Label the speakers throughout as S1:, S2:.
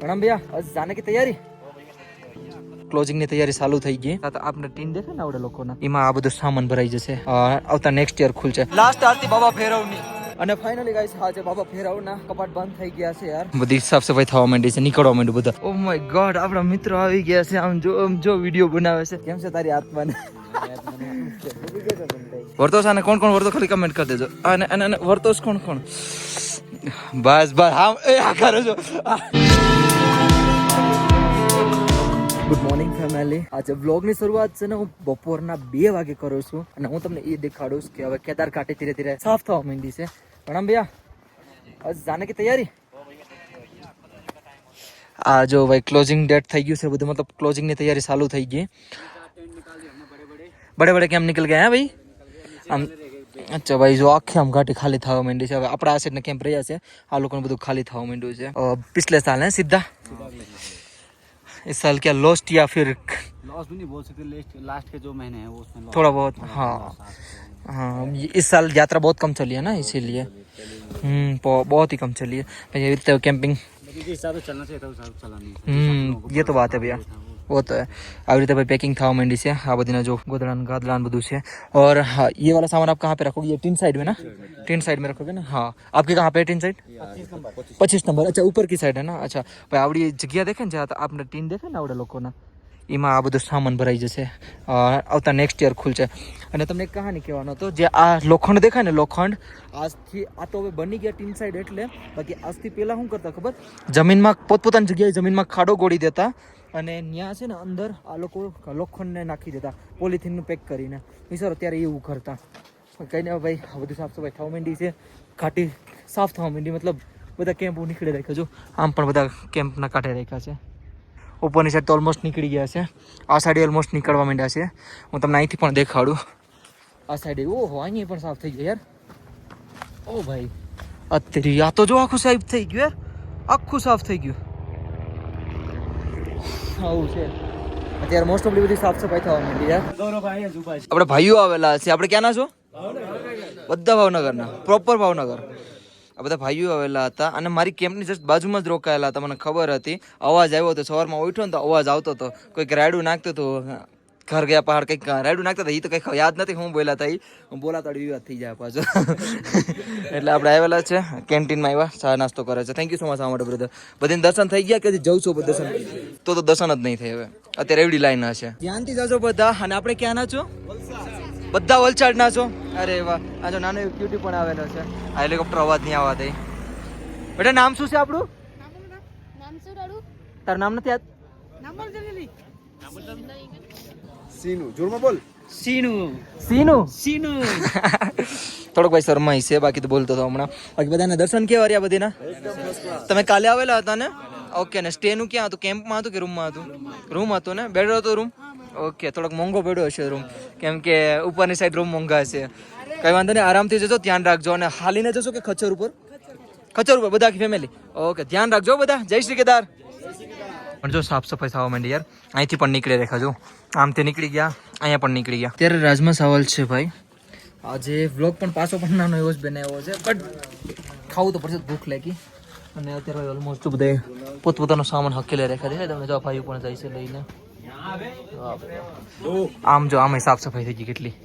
S1: प्रणाम भैया, आज जाने की तैयारी ક્લોઝિંગ ની તૈયારી ચાલુ થઈ ગઈ તો આપને ટીન દેખે ને આવડે લોકોના એમાં આ બધું સામાન ભરાઈ જશે આવતા નેક્સ્ટ યર ખુલશે લાસ્ટ આરતી બાબા ફેરવની અને ફાઇનલી ગાઈસ આજે બાબા ફેરવના કપાટ બંધ થઈ ગયા છે યાર બધી સાફ સફાઈ થવા માંડી છે નીકળવા માંડ્યું બધા ઓ માય ગોડ આપણા મિત્રો આવી ગયા છે આમ જો વિડિયો બનાવે છે કેમ છે તારી આત્માને વર્તોસ આને કોણ કોણ વર્તો ખાલી કમેન્ટ કરી દેજો અને વર્તોસ કોણ કોણ બસ હા એ આ કરો છો ગુડ મોર્નિંગ ફેમિલી આજે વ્લોગની શરૂઆત છે ને હું બપોરના 2 વાગે કરું છું અને હું તમને એ દેખાડું કે હવે કેદાર કાંઠે ધીરે ધીરે સાફ થવા માંડી છે પ્રણામ ભૈયા આજ જાને की તૈયારી આ જો ભાઈ ક્લોઝિંગ ડેટ થઈ ગયું છે બધું મતલબ ક્લોઝિંગ ની તૈયારી ચાલુ થઈ ગઈ બડે બડે કેમ નીકળ ગયા હે ભાઈ આમ અચ્છા ભાઈ જો આખી આમ ઘાટી ખાલી થવા માંડી છે હવે આપણા આ સાઈડ ને કેમ્પ રહ્યા છે આ લોકોને બધું ખાલી થવા માંડ્યું છે पिछले साल है सीधा इस साल क्या लॉस्ट या फिर
S2: लॉस भी नहीं बोल सकते लास्ट के जो महीने हैं वो उसमें
S1: थोड़ा बहुत हाँ इस साल यात्रा बहुत कम चली है ना इसीलिए बहुत ही कम चली है ये कैंपिंग
S2: हिसाब से चलना चाहिए था उस हिसाब से चला नहीं
S1: ये तो बात है भैया वो तो है આવી રીતે ભાઈ પેकिंग થવા માંડી છે આ બધીના જો ગોદડાન ગાદલાન બધું છે और हाँ ये वाला सामान आप कहाँ पे रखोगे ये टीन साइड में ना टीन साइड में रखोगे ना हाँ आपके कहाँ पे टीन साइड 25 नंबर अच्छा ऊपर की साइड है ना अच्छा भाई आवड़ी जगह देखे ने જ્યાં આપને ટીન દેખે ને આવડે લોકોના એમાં આ બધું સામાન ભરાઈ જશે આવતા નેક્સ્ટ યર ખુલશે અને તમને એક કહાની કહેવાનો હતો જે આ લોખંડ દેખાય ને લોખંડ આજથી આ તો હવે બની ગયા ટીન સાઈડ એટલે બાકી આજથી પહેલા શું કરતા ખબર જમીનમાં પોતપોતાની જગ્યાએ જમીનમાં ખાડો ગોળી દેતા અને ત્યાં છે ને અંદર આ લોકો લોખંડને નાખી દેતા પોલિથીનનું પેક કરીને વિચારો ત્યારે એવું કરતા કહીને ભાઈ આ બધું સાફ સફાઈ થવા માંડી છે ઘાટી સાફ થવા માંડી મતલબ બધા કેમ્પ નીકળી રાખ્યા જો આમ પણ બધા કેમ્પના કાંઠે રાખ્યા છે ઉપરની સાઈડ તો ઓલમોસ્ટ નીકળી ગયા છે આ સાઈડ ઓલમોસ્ટ નીકળવા માંડ્યા છે હું તમને અહીંથી પણ દેખાડું આ સાઈડ ઓહો અહીંયા પણ સાફ થઈ ગયું યાર ઓ ભાઈ અત્યારે આ તો જો આખું સાફ થઈ ગયું યાર આખું સાફ થઈ ગયું આવું છે અત્યારે મોસ્ટ ઓફલી બધી સાફ સફાઈ થવા માંડી યાર આપણે ભાઈઓ આવેલા છે આપણે ક્યાંના છો બધા ભાવનગરના પ્રોપર ભાવનગર આ બધા ભાઈઓ આવેલા હતા અને મારી કેમ્પની જસ્ટ બાજુમાં જ રોકાયેલા હતા મને ખબર હતી અવાજ આવ્યો હતો સવારમાં ઉઠ્યો ને તો અવાજ આવતો હતો કોઈક રાયડું નાખતું હતું ઘર ગયા પહાડ કંઈક રાયડું નાખતા હતા એ તો કંઈક યાદ નથી હું બોલ્યા હતા હું બોલાતા વિવાદ થઈ જાય પાછો એટલે આપણે આવેલા છે કેન્ટીનમાં આવ્યા ચા નાસ્તો કરે છે થેન્ક યુ સો મચ આ માટે બ્રધર બધાને દર્શન થઈ ગયા કે જવું છું દર્શન તો દર્શન જ નહીં થાય હવે અત્યારે એવડી લાઈન હશે ધ્યાનથી જજો બધા અને આપણે ક્યાં ના છો બધા વલસાડના છો અરે વાહ આ જો નાનો ક્યુટી પણ આવેલો છે આ હેલિકોપ્ટર અવાજ નહીં આવવા દે બેટા નામ શું છે આપણું તારું નામ નથી યાદ
S2: सीनू जोर में बोल
S1: સીનુ થોડોક ભાઈ શરમાઈ છે બાકી તો બોલતો હતો હમણાં બાકી બધાને દર્શન કેવા રહ્યા બધીના તમે કાલે આવેલા હતા ને ઓકે ને સ્ટે નું ક્યાં હતું કેમ્પમાં હતું કે રૂમમાં હતું રૂમ હતો ને બેડો હતો રૂમ ઓકે થોડોક મોંઘો પડ્યો હશે રૂમ કેમ કે ઉપરની સાઈડ રૂમ મોંઘા છે કઈ વાંધો નહીં આરામથી જજો ધ્યાન રાખજો અને હાલીને જશો કે ખચ્ચર ઉપર બધા ફેમિલી ઓકે ધ્યાન રાખજો બધા જય શ્રી કેદાર પણ જો સાફ સફાઈ થવા માંડી યાર અહીંથી પણ નીકળી રેખા જો આમથી નીકળી ગયા અહીંયા પણ નીકળી ગયા ત્યારે રાજમાં સવાલ છે ભાઈ આજે વ્લોગ પણ પાછો પણ નાનો એવો જ બનાવ્યો છે બટ ખાવું તો પડશે ભૂખ લાગી અને અત્યારે ઓલમોસ્ટ બધા પોતપોતાનો સામાન હકેલે રેખા છે તમને જો ભાઈઓ પણ જાય છે લઈને આમ જો આમે સાફ સફાઈ થઈ ગઈ કેટલી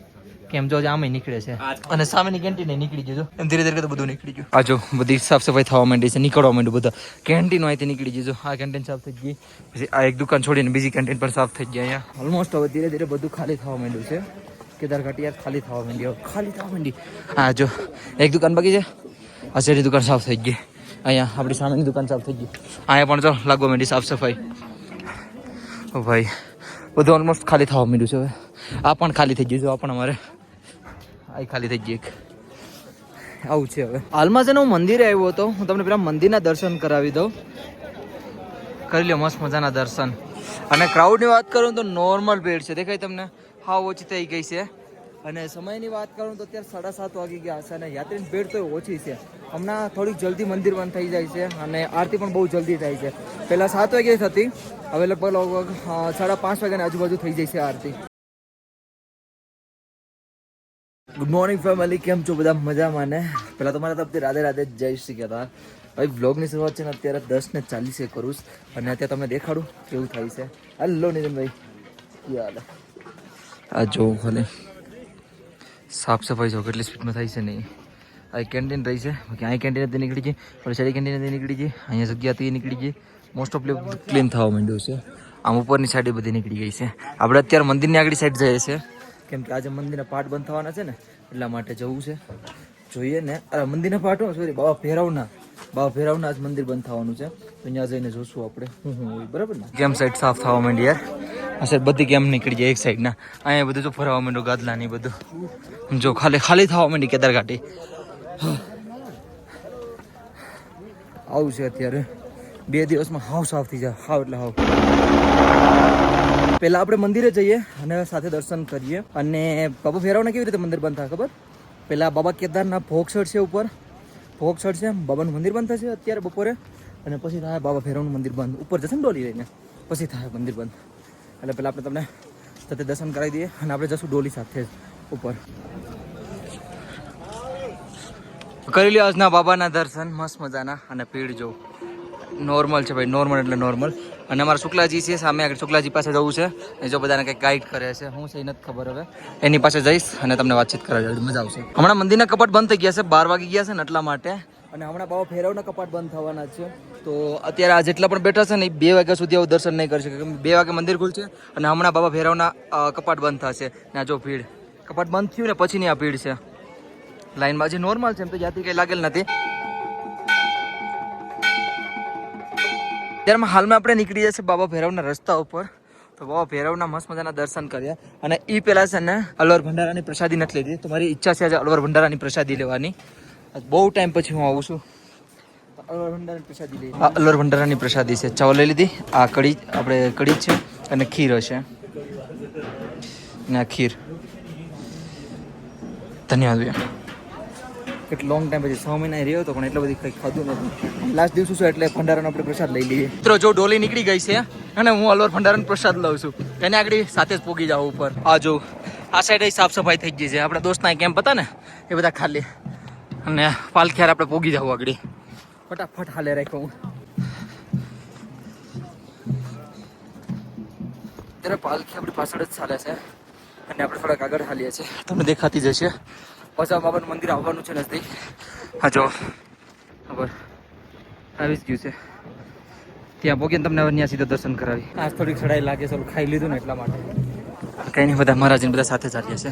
S1: કેમ જો આમે નીકળે છે અને સામેની કેન્ટીન નીકળી ગયું એમ ધીરે ધીરે બધું નીકળી ગયું આ જો બધી સાફ સફાઈ થવા માંડી છે નીકળવા માંડ્યું બધા કેન્ટીન અહીંથી નીકળી ગયું આ કેન્ટીન સાફ થઈ ગઈ પછી આ એક દુકાન છોડીને બીજી કેન્ટીન પણ સાફ થઈ ગયા અહીંયા ઓલમોસ્ટ હવે ધીરે ધીરે બધું ખાલી થવા માંડ્યું છે કેદારઘાટી યાર ખાલી થવા માંડી હા જો એક દુકાન બાકી છે આ શેરી દુકાન સાફ થઈ ગઈ અહીંયા આપણી સામેની દુકાન સાફ થઈ ગઈ અહીંયા પણ જો લાગવા માંડી સાફ સફાઈ ઓ ભાઈ બધું ઓલમોસ્ટ ખાલી થવા માંડ્યું છે હવે આ પણ ખાલી થઈ ગયું છે આ પણ અમારે આ ખાલી થઈ ગઈ એક આવું છે હવે હાલમાં છે ને હું મંદિરે આવ્યો હતો હું તમને પેલા મંદિરના દર્શન કરાવી દઉં કરી લો મસ્ત મજાના દર્શન અને ક્રાઉડની વાત કરું તો નોર્મલ ભીડ છે દેખાય તમને હા ઓછી થઈ ગઈ છે અને સમયની વાત કરું તો અત્યારે 7:30 વાગી ગયા હશે અને યાત્રીની ભીડ તો ઓછી છે હમણાં થોડીક જલ્દી મંદિર બંધ થઈ જાય છે અને આરતી પણ બહુ જલ્દી થાય છે પહેલાં 7 વાગે થતી હવે લગભગ 5:30 વાગ્યાની આજુબાજુ થઈ જાય છે આરતી ગુડ મોર્નિંગ ફેમિલી કેમ છો બધા મજામાં ને પહેલાં તમારા તરફથી રાધે રાધે જય શ્રી કેદાર હવે વ્લોગની શરૂઆત છે ને અત્યારે 10:40 કરું અને અત્યારે તમને દેખાડું કેવું થાય છે. હલો નિતિનભાઈ, યાર આ જોવું ખાલી સાફ સફાઈ જો કેટલી સ્પીડમાં થાય છે નહીં. આ કેન્ટીન રહી છે, બાકી અહીં કેન્ટીન નીકળી ગઈ, પછી સારી કેન્ટીન નીકળી ગઈ, અહીંયા જગ્યાથી નીકળી ગઈ. મોસ્ટ ઓફલી ક્લીન થવા માંડ્યું છે. આમ ઉપરની સાઈડ બધી નીકળી ગઈ છે. આપણે અત્યારે મંદિરની આગળ સાઈડ જઈએ છીએ, કેમ કે આજે મંદિરના પાઠ બંધ થવાના છે ને એટલા માટે જવું છે. જોઈએ ને, અરે મંદિરના પાઠ સોરી બાબા ભેરાવના આજ મંદિર બંધ થવાનું છે, તો અહીંયા જઈને જોશું આપણે હું હોય. બરાબર ને, કેમ સાઈડ સાફ થવા માંડી યાર. આ સાઈડ બધી કેમ નીકળી જાય એક સાઈડના. અહીંયા બધું જો ફરવા માંડ્યું, ગાદલા ની બધું જો ખાલી થવા માંડી કેદારઘાટી. આવું છે અત્યારે 2 દિવસમાં હાવ સાફ થઈ જાય, હાવ એટલે હાવ. પહેલા આપણે મંદિરે જઈએ અને સાથે દર્શન કરીએ. અને બાબા ભેરાવના કેવી રીતે મંદિર બંધ થાય ખબર? પહેલા બાબા કેદારના ભોગ ચડશે, ઉપર ભોગ ચડશે, બાબાનું મંદિર બંધ થશે અત્યારે બપોરે, અને પછી થાય બાબા ભેરાવનું મંદિર બંધ. ઉપર જશે ને ડોલી લઈને, પછી થાય મંદિર બંધ. એટલે પહેલાં આપણે તમને સાથે દર્શન કરાવી દઈએ અને આપણે જશું ડોલી સાથે જ ઉપર. કરી લ્યો આજના બાબાના દર્શન મસ્ત મજાના. અને ભીડ જો નોર્મલ છે ભાઈ, નોર્મલ એટલે નોર્મલ. અને અમારા શુક્લાજી છે સામે આગળ, શુક્લાજી પાસે જવું છે. એ જો બધાને કંઈક ગાઈડ કરે છે, હું છે એ નથી ખબર. હવે એની પાસે જઈશ અને તમને વાતચીત કરાવી, મજા આવશે. હમણાં મંદિરના કપાટ બંધ થઈ ગયા છે, 12 વાગી ગયા છે ને એટલા માટે. અને હમણાં બાબા ભેરવના કપાટ બંધ થવાના છે, તો અત્યારે આ જેટલા પણ બેઠા છે ને એ 2 વાગ્યા સુધી આવું દર્શન નહીં કરી શકે, કેમ 2 વાગે મંદિર ખુલશે અને હમણાં બાબા ભેરવના કપાટ બંધ થશે. ને આ જો ભીડ, કપાટ બંધ થયું ને પછીની આ ભીડ છે. લાઈનમાં જે નોર્મલ છે એમ તો જાતી કંઈ લાગેલ નથી. ત્યારે હાલમાં આપણે નીકળી જશે બાબા ભૈરવના રસ્તા ઉપર. તો બાબા ભૈરવના મસ્ત મજાના દર્શન કર્યા. અને એ પહેલાં છે ને અલવર ભંડારાની પ્રસાદી નથી લીધી, તો મારી ઈચ્છા છે આજે અલવર ભંડારાની પ્રસાદી લેવાની. બહુ ટાઈમ પછી હું આવું છું. અલવર ભંડારાની પ્રસાદી લઈ, આ અલવર ભંડારાની પ્રસાદી છે. ચાવલ લઈ લીધી, આ કઢી, આપણે કઢી છે અને ખીર હશે. અને આ ખીર ધન્યવાદ. કેટલો લોંગ ટાઈમ પછી 6 મહિના રહ્યો હતો પણ એટલો બધી કંઈ ખાધું નથી. લાસ્ટ દિવસ શું એટલે ભંડારાનો આપણે પ્રસાદ લઈ લઈએ. મિત્રો જો ડોલી નીકળી ગઈ છે અને હું અલવર ભંડારાનો પ્રસાદ લઉં છું, એને આગળ સાથે જ પોગી જાવ ઉપર. આ જો આ સાઈડ સાફ સફાઈ થઈ ગઈ છે. આપણા દોસ્તના કેમ્પ હતા ને એ બધા ખાલી, અને પાલખ્યાર આપણે પોગી જાવ આગળ. ફટાફટ હાલે રાખ્યો હું. ત્યારે પાલખી આપણી પાછળ જ ચાલે છે અને આપણે થોડાક આગળ હાલીએ છીએ, તમને દેખાતી જશે. પછી બાબાનું મંદિર આવવાનું છે નજદીક. હા જો ખબર આવી જ ગયું છે. ત્યાં પોગીને તમને ત્યાં સીધો દર્શન કરાવી. આજ થોડીક ચડાઈ લાગે છે, ખાઈ લીધું ને એટલા માટે. કંઈ નહીં, બધા મહારાજને બધા સાથે ચાલીએ છે.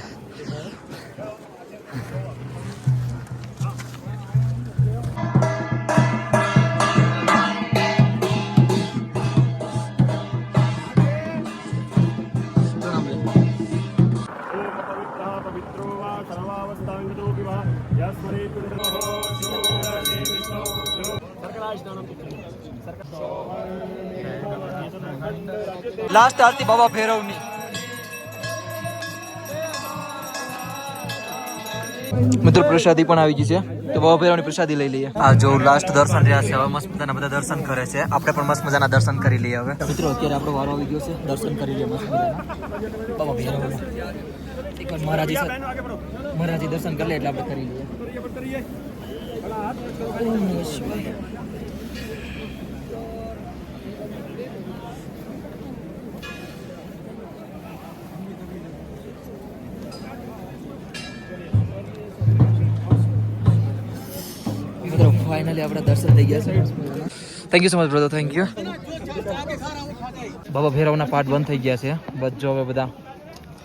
S1: લાસ્ટ આરતી બાબા ભૈરવની. મિત્રો પ્રસાદી પણ આવી ગઈ છે, તો બાબા ભૈરવની પ્રસાદી લઈ લઈએ. આ જો લાસ્ટ દર્શન રહ્યા છે. હવે મસ્ત મજાના બધા દર્શન કરે છે, આપણે પણ મસ્ત મજાના દર્શન કરી લઈએ. હવે મિત્રો અત્યારે આપણો વારો આવી ગયો છે, દર્શન કરી લઈએ મસ્ત મજાના બાબા ભૈરવના. એકવાર મહારાજી દર્શન કરી લે એટલે આપણે કરી લઈએ. ફાઇનલી આપણા દર્શન થઈ ગયા છે. Thank you so much brother, thank you. બાબા ભૈરવના પાઠ બંધ થઈ ગયા છે. બસ જો હવે બધા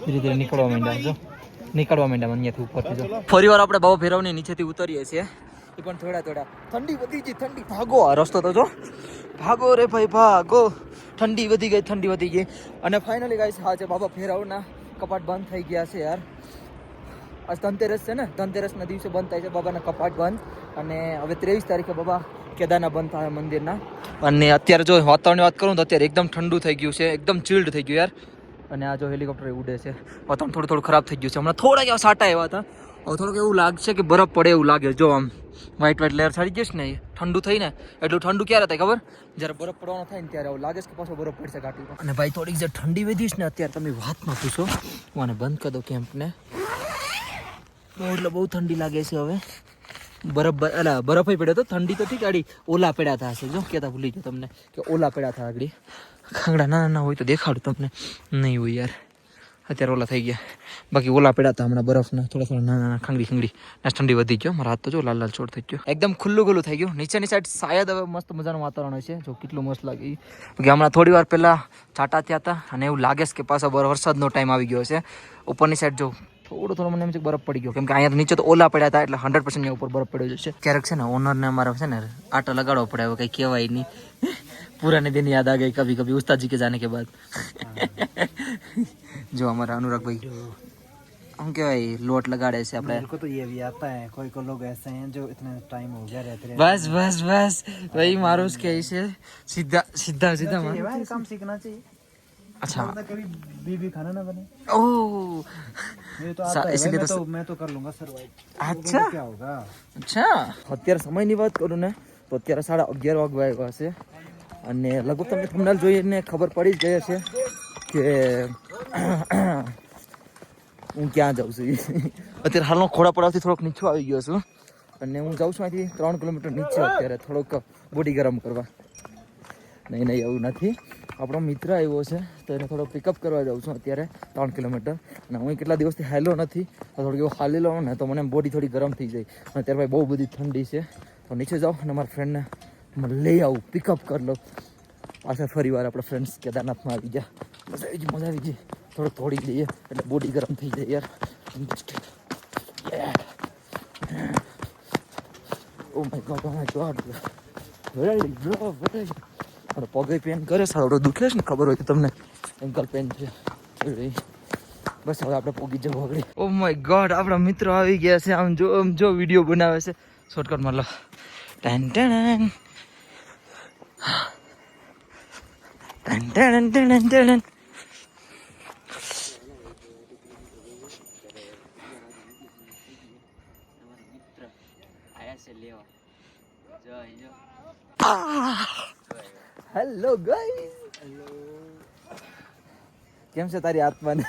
S1: ધીરે ધીરે નીકળવા માંડ્યા અહીંયાથી ઉપરથી. જો ફરી વાર આપણે બાબા ભૈરવની નીચેથી ઉતરીએ છીએ, એ પણ થોડા ઠંડી વધી ગઈ. ઠંડી ભાગો, આ રસ્તો તો જો ભાગો રે ભાઈ ભાગો. ઠંડી વધી ગઈ. અને ફાઇનલી ગાઈસ આજે બાબા ભૈરવના કપાટ બંધ થઈ ગયા છે યાર. આજ ધનતેરસ છે ને, ધનતેરસના દિવસે બંધ થાય છે બાબાના કપાટ બંધ. અને હવે 23 તારીખે બાબા કેદારના બંધ થાય મંદિરના. અને અત્યારે જો વાતાવરણની વાત કરું તો અત્યારે એકદમ ઠંડુ થઈ ગયું છે, એકદમ ચિલ્ડ થઈ ગયું યાર. અને આ જો હેલિકોપ્ટર ઉડે છે, વાતાવરણ થોડું ખરાબ થઈ ગયું છે. હમણાં થોડાક એવા સાટા એવા હતા, હવે થોડુંક એવું લાગશે કે બરફ પડે એવું લાગે. જો આમ વ્હાઈટ લેયર છાડી જઈશ ને, ઠંડુ થઈને એટલું ઠંડુ ક્યારે થાય ખબર? જ્યારે બરફ પડવાનો થાય ને ત્યારે એવું લાગે છે કે પાછો બરફ પડશે ઘાટીમાં. અને ભાઈ થોડીક જે ઠંડી વધી છે ને અત્યારે, તમે વાત માં પૂછો. હું આને બંધ કરી દઉં કેમ્પને, એટલે બહુ ઠંડી લાગે છે હવે. બરફ પડ્યો હતો ઠંડી તો ઠીક આડી ઓલા પડ્યા હતા હશે જો કહેતા ભૂલી ગયો તમને કે ઓલા પડ્યા હતા આગળ ખાંગડા નાના હોય તો દેખાડું તમને નહીં હોય યાર અત્યારે ઓલા થઈ ગયા બાકી ઓલા પડ્યા હતા હમણાં બરફના થોડા નાના ખાંગડી ને ઠંડી વધી ગયો મારા હાથ તો જો લાલ છોડ થઈ ગયો એકદમ ખુલ્લું થઈ ગયું નીચેની સાઈડ શાયદ હવે મસ્ત મજાનું વાતાવરણ હશે જો કેટલું મસ્ત લાગે કે હમણાં થોડી વાર પહેલા છાંટા થયા હતા અને એવું લાગે છે કે પાછો વરસાદનો ટાઈમ આવી ગયો છે ઉપરની સાઈડ જો થોડો મને એમ છે બરફ પડી ગયો કેમ કે અહીંયા નીચે તો ઓલા પડ્યા હતા એટલે 100% ઉપર બરફ પડ્યો છે ક્યારેક છે ને ઓનરને અમારે છે ને આટા લગાડવો પડે હવે કંઈ કહેવાય નહીં પુરાને દિન યાદ આ ગઈ કભી કભી ઉસ્તાદજી के जाने के बाद जो हमारा अनुराग भाई हम कहेवाय लोट लगाड़े છે આપણે
S2: मेरे को तो ये भी आता है कोई लोग ऐसे हैं जो इतना टाइम हो गया रहते हैं
S1: बस वही मारो के ऐसे सीधा
S2: काम सीखना चाहिए
S1: अच्छा
S2: कभी बीबी खाना ना बने
S1: ओह
S2: ये तो आता है इसलिए तो मैं तो कर लूंगा सरवाइव
S1: अच्छा
S2: क्या होगा
S1: अच्छा અત્યારે સમયની વાત કરું ને તો અત્યારે 11:30 વાગવા આવ્યા છે અને લગભગ તમને થંબનેલ જોઈને ખબર પડી જ ગઈ હશે કે હું ક્યાં જાઉં છું અત્યારે હાલનો ખોડાપડાથી થોડોક નીચે આવી ગયો છું અને હું જાઉં છું અહીંથી 3 કિલોમીટર નીચે અત્યારે થોડોક બોડી ગરમ કરવા નહીં એવું નથી આપણો મિત્ર આવ્યો છે તો એને થોડો પિકઅપ કરવા જાઉં છું અત્યારે 3 કિલોમીટર અને હું કેટલા દિવસથી હાલ્યો નથી તો થોડુંક એવું હાલી લઉં ને તો મને બોડી થોડી ગરમ થઈ જાય અને અત્યારે ભાઈ બહુ બધી ઠંડી છે તો નીચે જાઉં અને મારા ફ્રેન્ડને લઈ આવું પિકઅપ કરી લઉં પાછા ફરી વાર આપણા ફ્રેન્ડ્સ કેદારનાથમાં આવી ગયા મજા આવી ગઈ થોડોક થોડી લઈએ એટલે બોડી ગરમ થઈ જાય યાર ઓ માય ગોડ પગે પેન કરે સારો દુખે છે ને ખબર હોય તો તમને એન્કલ પેન છે બસ હવે આપણે પોગી જવું આગળ ઓ માય ગોડ આપણા મિત્રો આવી ગયા છે આમ જો વિડીયો બનાવે છે શોર્ટકટ માં લો ટન ટન टन टन टन टन हेलो गाइस કેમ છે તારી આત્માને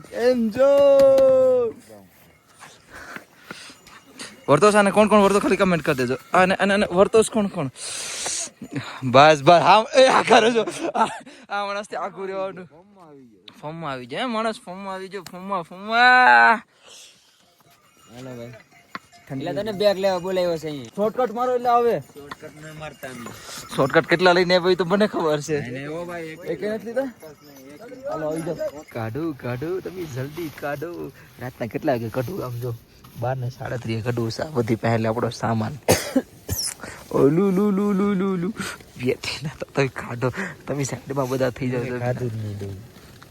S1: કેમ જો વર્તોસ આને કોણ વર્તો ખાલી કમેન્ટ કરી દેજો અને વર્તોસ કોણ બસ હા એ આ કરો છો આ માણસ આખું રહેવાનું ફોર્મમાં આવી જાય માણસ ફોર્મમાં આવી જાય ફોર્મમાં હેલો ભાઈ એટલે તને બેગ લેવા બોલાવ્યો છે અહીં શોર્ટકટ મારો એટલે આવે શોર્ટકટ મે મારતા નહીં શોર્ટકટ કેટલા લઈને આવ્યો તો મને ખબર છે ઓ ભાઈ એક નથી લીધા હાલો આવી જાઓ કાઢો તમે જલ્દી કાઢો રાતના કેટલા વાગે કાઢું આમ જો 12:30 કાઢું સા બધી પહેલે આપણો સામાન ઓલુલુલુલુલુલુ બેઠીના તો તમે કાઢો તમે સાઈડમાં બધા થઈ જાવ કાઢું જ નહીં દઉં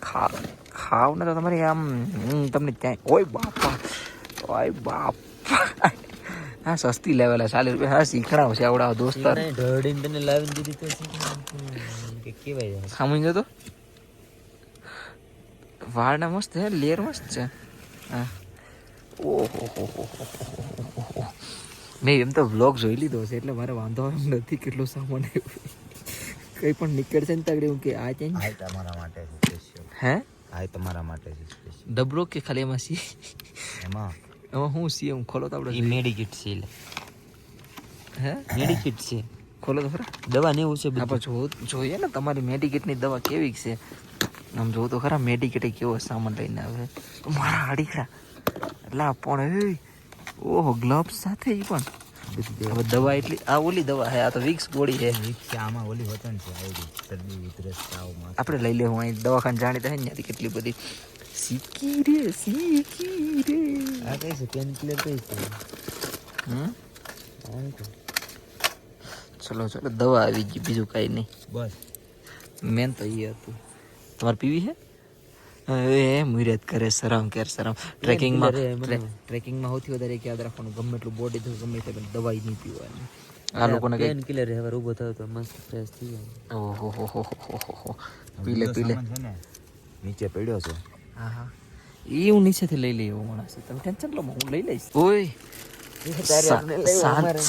S1: ખાવ ને તો તમારે આમ તમને ક્યાંય ઓય બાપા હા સસ્તી લેવેલા 40 રૂપિયા હા શીખડાવ છે આવડા દોસ્તાર ઢળીને તને લાવીને દીધી તો કે કેવાય સમજો તો વાળના મસ્ત હે લેર મસ્ત છે હા ઓહો મેં એમ તો વ્લોગ જોઈ લીધો છે એટલે મારે વાંધો નથી કેટલો સામાન કઈ પણ નીકળશે ને તગડે હું કે આ ચેન્જ આ તમારા માટે છે સ્પેશિયલ હે આ તમારા માટે છે સ્પેશિયલ ડબલો કે ખાલી એમાં સી એમાં હું સી એમ ખોલો તો આપણે મેડિકેટ છે હે મેડિકેટ છે ખોલો તો ખરા દવા ને એવું છે આપણે જોઈએ ને તમારી મેડિકેટની દવા કેવી છે આમ જોવું તો ખરા મેડિકેટ કેવો સામાન લઈને આવે મારા હાડીખરા એટલે પણ ઓહો ગ્લવ્સ સાથે ઈ પણ હવે દવા એટલી આ ઓલી દવા હે આ તો વિક્સ ગોળી હે વિક્સ છે આમાં ઓલી વતન છે આવી શરદી વિતરસ તાવમાં આપણે લઈ લેવું અહીં દવાખાને જાણીતા હે ત્યાંથી કેટલી બધી સીકી રે આ કઈ છે પેન કિલર કઈ છે ચલો દવા આવી ગઈ બીજું કઈ નહીં બસ મેન તો એ હતું તમારે પીવી હે એ મુરત કરે શરમ ટ્રેકિંગમાં સૌથી વધારે યાદ રાખવાનું ગમે એટલું બોડી થયું ગમે તે દવાઈ નહીં પીવાની આ લોકોને પેન કિલર હવે ઊભો થયો તો મસ્ત ફ્રેશ થઈ જાય ઓહો પી લે નીચે પડ્યો છે હા એ હું નીચેથી લઈ લઈ એવો માણસ તમે ટેન્શન લો હું લઈ લઈશ ઓય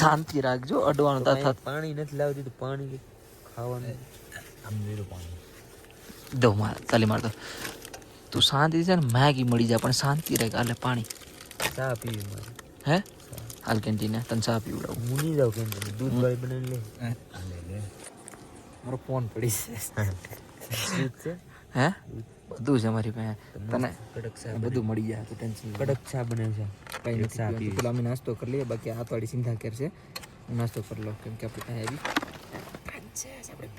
S1: શાંતિ રાખજો અડવાનું થાત પાણી નથી લાવતી તો પાણી ખાવાનું આમ પાણી દો માર તાલી માર દો તું શાંતિ છે ને મેગી મળી જાય પણ શાંતિ રહે કાલે પાણી
S3: ચા પીવી મારે.
S1: હે હાલ કેન્ટીને તને ચા પીવડાવું
S3: હું નહીં જાઉં કેમ દૂધ વાળી બનાવી લે.
S1: મારો ફોન પડી છે
S3: દૂધ છે
S1: હે બધું છે મારી પાસે તને
S3: કડક ચા
S1: બધું મળી જાય તું ટેન્શન
S3: કડક ચા બનાવી છે.
S1: કઈ નથી
S3: ચા
S1: પીવાનું.
S3: પીવી.
S1: પેલા અમે નાસ્તો કરી લઈએ બાકી આ તો ચિંતા કરશે હું નાસ્તો કરી લઉં કેમ કે આપણે પાસે આવી આપણે